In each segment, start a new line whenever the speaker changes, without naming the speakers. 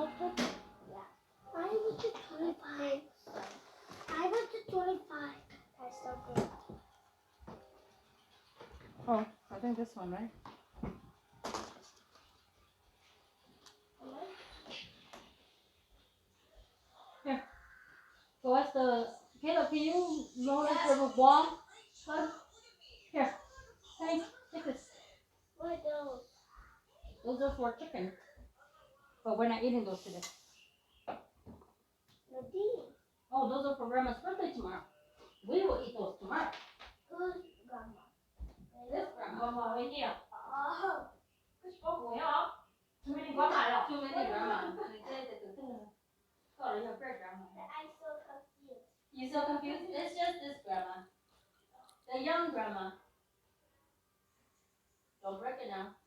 Yeah. I went to 25. I went to 25. That's so good.
Oh, I think this one, right? Here. Go ask the Caleb, can you roll us the wall? Here. Hey, take this.
What are those?
Those are for chicken. But we're not eating those today.
No, these.
Oh, those are for Grandma's birthday tomorrow. We will eat those tomorrow.
Who's grandma?
This grandma right here.
Oh.
Too many grandma. Too many grandma. Sorry, your great grandma.
I'm so confused.
You so confused? It's just this grandma. The young grandma. Don't break it now.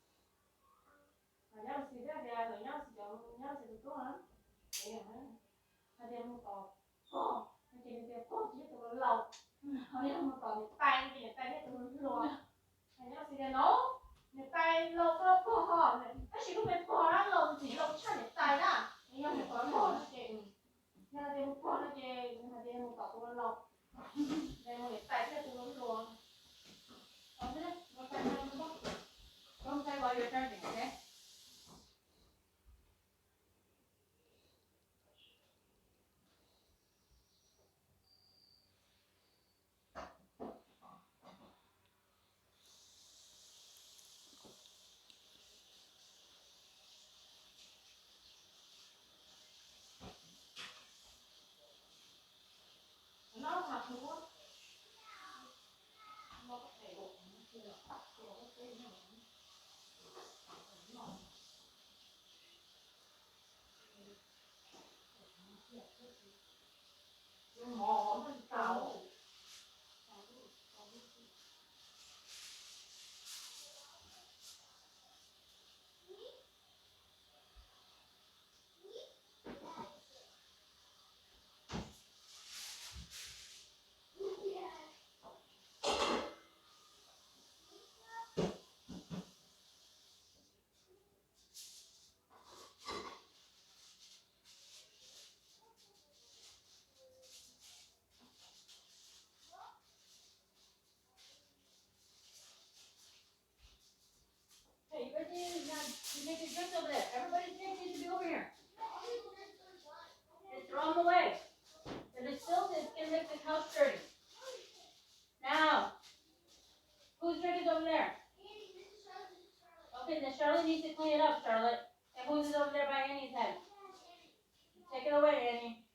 Don't say while you're charging, okay? Hey, you guys you make your drinks over there. Everybody's drinks need to be over here. Just throw them away. If it's spilled, it's going to make the house dirty. Now, whose drink is over there? Okay, then Charlotte needs to clean it up, Charlotte. And whose is over there by Annie's head? Take it away, Annie.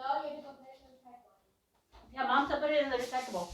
No, you have to go put it in the recycle.
Yeah, Mom said put it in the recyclable.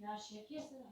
Ya şekersin.